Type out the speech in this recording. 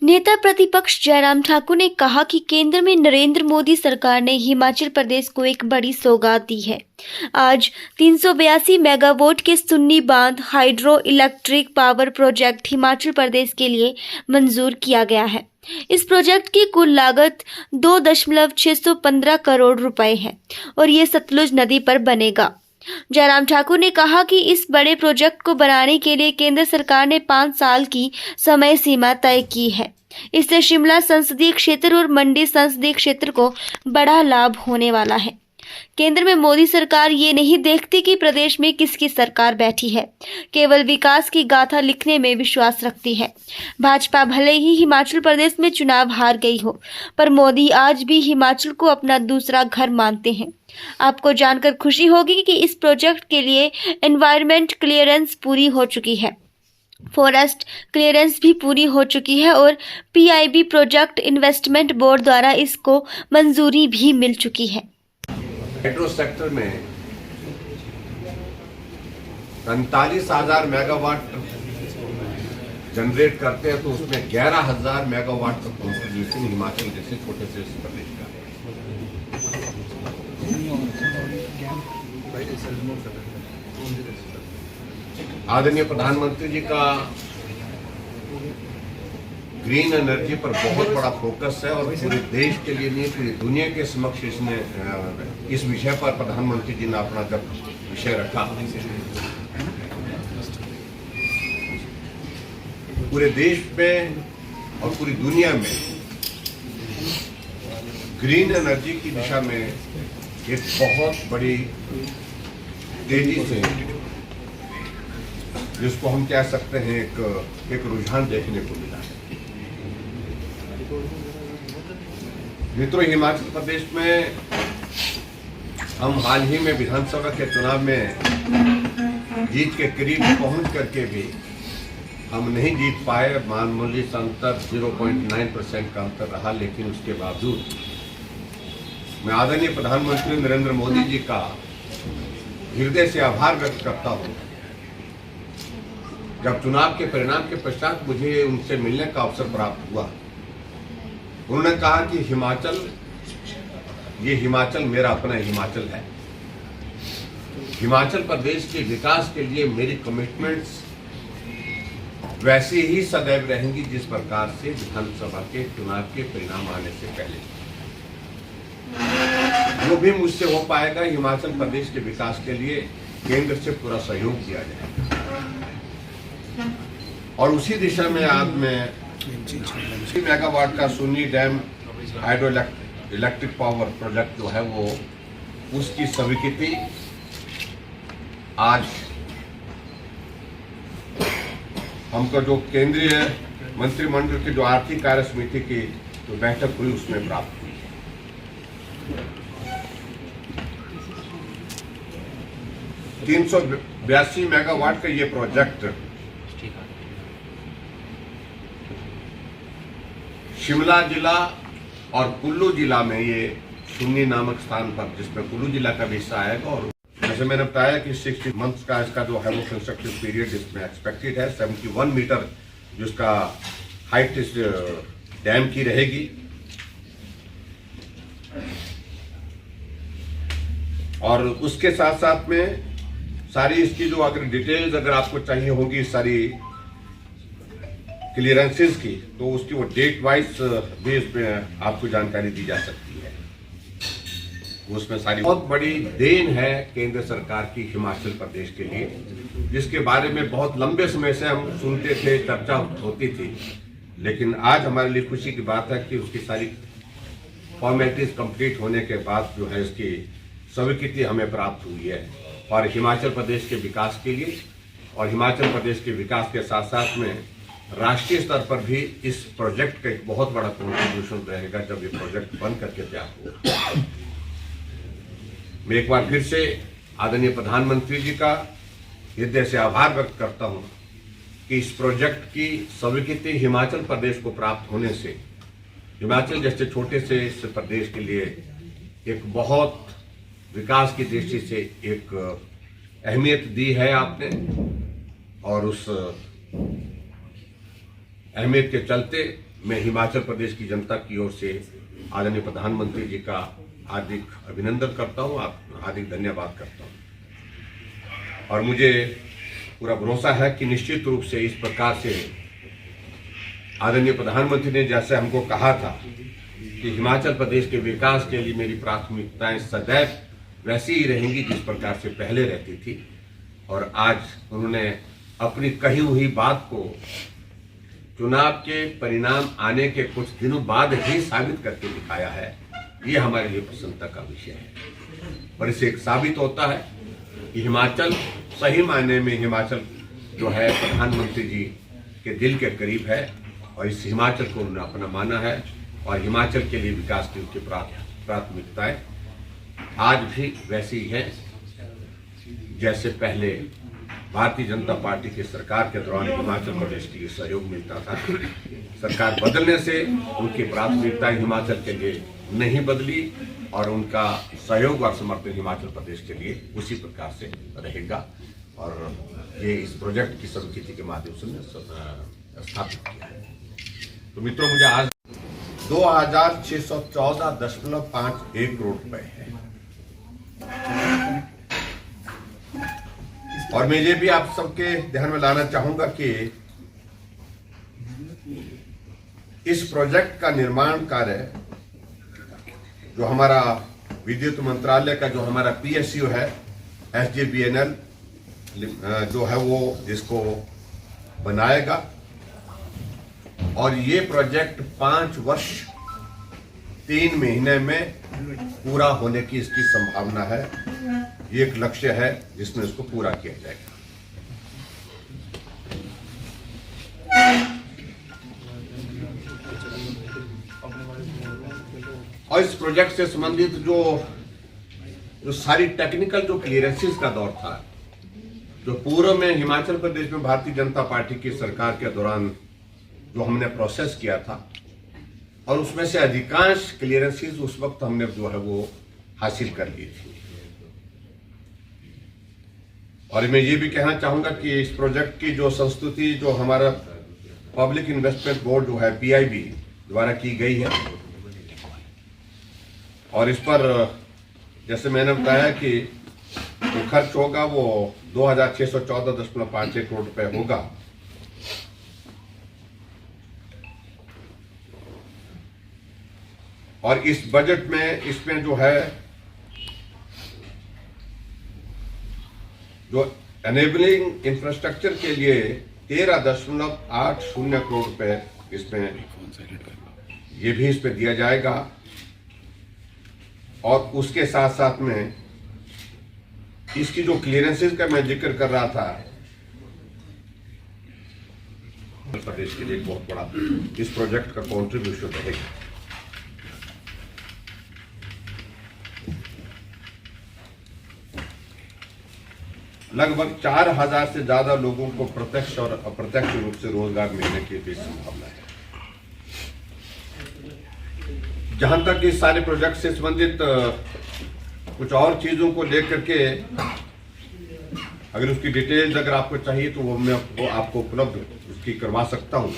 नेता प्रतिपक्ष जयराम ठाकुर ने कहा कि केंद्र में नरेंद्र मोदी सरकार ने हिमाचल प्रदेश को एक बड़ी सौगात दी है। आज 382 मेगावाट के सुन्नी बांध hydro electric power project Himachal Pradesh के लिए मंजूर किया गया है। इस प्रोजेक्ट की कुल लागत 2.615 करोड़ रुपए है और ये सतलुज नदी पर बनेगा। जयराम ठाकुर ने कहा कि इस बड़े प्रोजेक्ट को बनाने के लिए केंद्र सरकार ने 5 साल की समय सीमा तय की है। इससे शिमला संसदीय क्षेत्र और मंडी संसदीय क्षेत्र को बड़ा लाभ होने वाला है। केंद्र में मोदी सरकार ये नहीं देखती कि प्रदेश में किसकी सरकार बैठी है, केवल विकास की गाथा लिखने में विश्वास रखती है। भाजपा भले ही हिमाचल प्रदेश में चुनाव हार गई हो, पर मोदी आज भी हिमाचल को अपना दूसरा घर मानते हैं। आपको जानकर खुशी होगी कि इस प्रोजेक्ट के लिए एनवायरमेंट क्लियरेंस पूरी हो चुकी है, फॉरेस्ट क्लियरेंस भी पूरी हो चुकी है और पीआईबी प्रोजेक्ट इन्वेस्टमेंट बोर्ड द्वारा इसको मंजूरी भी मिल चुकी है। हाइड्रो सेक्टर में 45,000 मेगावाट जनरेट करते हैं, तो उसमें 11,000 मेगावाट का कंट्रीब्यूशन हिमाचल जैसे छोटे से प्रदेश का है। आदरणीय प्रधानमंत्री जी का ग्रीन एनर्जी पर बहुत बड़ा फोकस है और पूरे देश के लिए नहीं, पूरी दुनिया के समक्ष इसने इस विषय पर प्रधानमंत्री जी ने अपना जब विषय रखा, पूरे देश में और पूरी दुनिया में ग्रीन एनर्जी की दिशा में एक बहुत बड़ी तेजी से, जिसको हम कह सकते हैं एक रुझान देखने को मिला है। मित्रों, हिमाचल प्रदेश में हम हाल ही में विधानसभा के चुनाव में जीत के करीब पहुंच करके भी हम नहीं जीत पाए। मामूली अंतर 0.9% का अंतर रहा, लेकिन उसके बावजूद मैं आदरणीय प्रधानमंत्री नरेंद्र मोदी जी का हृदय से आभार व्यक्त करता हूं। जब चुनाव के परिणाम के पश्चात मुझे उनसे मिलने का अवसर प्राप्त हुआ, उन्होंने कहा कि ये हिमाचल मेरा अपना हिमाचल है। हिमाचल प्रदेश के विकास के लिए मेरी कमिटमेंट्स वैसे ही सदैव रहेंगी जिस प्रकार से विधानसभा के चुनाव के परिणाम आने से पहले। जो भी मुझसे हो पाएगा, हिमाचल प्रदेश के विकास के लिए केंद्र से पूरा सहयोग किया जाएगा और उसी दिशा में आज मैं 3 मेगावाट का Sunni dam hydro electric power project जो है वो उसकी स्वीकृति आज हमको जो केंद्रीय मंत्रिमंडल की जो आर्थिक कार्य समिति की जो बैठक हुई उसमें प्राप्त हुई है। 382 मेगावाट का ये प्रोजेक्ट शिमला जिला और कुल्लू जिला में, ये सुन्नी नामक स्थान पर, जिसमें कुल्लू जिला का भी हिस्सा आएगा, और जैसे मैंने बताया कि 60 मंथ्स का इसका जो है वो कंस्ट्रक्टिव पीरियड इसमें एक्सपेक्टेड है। 71 मीटर जिसका हाइट इस डैम की रहेगी और उसके साथ साथ में सारी इसकी जो अगर डिटेल्स अगर आपको चाहिए होंगी सारी क्लियरेंसेस की, तो उसकी वो डेट वाइज भी इसमें आपको जानकारी दी जा सकती है। उसमें सारी बहुत बड़ी देन है केंद्र सरकार की हिमाचल प्रदेश के लिए, जिसके बारे में बहुत लंबे समय से हम सुनते थे, चर्चा होती थी, लेकिन आज हमारे लिए खुशी की बात है कि उसकी सारी फॉर्मेलिटीज कंप्लीट होने के बाद जो है इसकी स्वीकृति हमें प्राप्त हुई है और हिमाचल प्रदेश के विकास के लिए, और हिमाचल प्रदेश के विकास के साथ साथ में राष्ट्रीय स्तर पर भी इस प्रोजेक्ट का एक बहुत बड़ा कंट्रीब्यूशन रहेगा जब ये प्रोजेक्ट बन करके तैयार हो। मैं एक बार फिर से आदरणीय प्रधानमंत्री जी का हृदय से आभार व्यक्त करता हूं कि इस प्रोजेक्ट की स्वीकृति हिमाचल प्रदेश को प्राप्त होने से हिमाचल जैसे छोटे से इस प्रदेश के लिए एक बहुत विकास की दृष्टि से एक अहमियत दी है आपने, और उस अहमियत के चलते मैं हिमाचल प्रदेश की जनता की ओर से आदरणीय प्रधानमंत्री जी का हार्दिक अभिनंदन करता हूँ, हार्दिक धन्यवाद करता हूँ। और मुझे पूरा भरोसा है कि निश्चित रूप से इस प्रकार से आदरणीय प्रधानमंत्री ने जैसे हमको कहा था कि हिमाचल प्रदेश के विकास के लिए मेरी प्राथमिकताएं सदैव वैसी ही रहेंगी जिस प्रकार से पहले रहती थी, और आज उन्होंने अपनी कही हुई बात को चुनाव के परिणाम आने के कुछ दिनों बाद ही साबित करके दिखाया है। ये हमारे लिए प्रसन्नता का विषय है, और इससे एक साबित होता है कि हिमाचल सही मायने में हिमाचल जो है प्रधानमंत्री जी के दिल के करीब है, और इस हिमाचल को उन्होंने अपना माना है, और हिमाचल के लिए विकास की उनकी प्राथमिकताएं आज भी वैसी ही है जैसे पहले भारतीय जनता पार्टी की सरकार के दौरान हिमाचल प्रदेश के लिए सहयोग मिलता था। सरकार बदलने से उनकी प्राथमिकताएं हिमाचल के लिए नहीं बदली, और उनका सहयोग और समर्थन हिमाचल प्रदेश के लिए उसी प्रकार से रहेगा, और ये इस प्रोजेक्ट की स्वीकृति के माध्यम से स्थापित किया है। तो मित्रों, मुझे आज 2614.51 करोड़ रुपए है, और मैं ये भी आप सबके ध्यान में लाना चाहूंगा कि इस प्रोजेक्ट का निर्माण कार्य जो हमारा विद्युत मंत्रालय का जो हमारा PSU है, SJVNL जो है वो इसको बनाएगा, और ये प्रोजेक्ट 5 वर्ष 3 महीने में पूरा होने की इसकी संभावना है। ये एक लक्ष्य है जिसमें इसको पूरा किया जाएगा। और इस प्रोजेक्ट से संबंधित जो सारी टेक्निकल जो क्लियरेंसेस का दौर था, जो पूर्व में हिमाचल प्रदेश में भारतीय जनता पार्टी की सरकार के दौरान जो हमने प्रोसेस किया था, और उसमें से अधिकांश क्लियरेंसेस उस वक्त हमने जो है वो हासिल कर ली थी। और मैं ये भी कहना चाहूंगा कि इस प्रोजेक्ट की जो संस्तुति जो हमारा पब्लिक इन्वेस्टमेंट बोर्ड जो है PIB द्वारा की गई है, और इस पर जैसे मैंने बताया कि जो खर्च होगा वो 2614.51 करोड़ रुपए होगा। और इस बजट में इसमें जो है जो एनेबलिंग इंफ्रास्ट्रक्चर के लिए 13.80 करोड़ रुपए इसमें ये भी इस पे दिया जाएगा, और उसके साथ साथ में इसकी जो क्लियरेंसेस का मैं जिक्र कर रहा था, प्रदेश के लिए एक बहुत बड़ा इस प्रोजेक्ट का कंट्रीब्यूशन रहेगा। लगभग 4000 से ज्यादा लोगों को प्रत्यक्ष और अप्रत्यक्ष रूप से रोजगार मिलने की भी संभावना है। जहां तक इस सारे प्रोजेक्ट से संबंधित कुछ और चीजों को लेकर के अगर उसकी डिटेल्स अगर आपको चाहिए तो वो मैं आपको उपलब्ध उसकी करवा सकता हूं।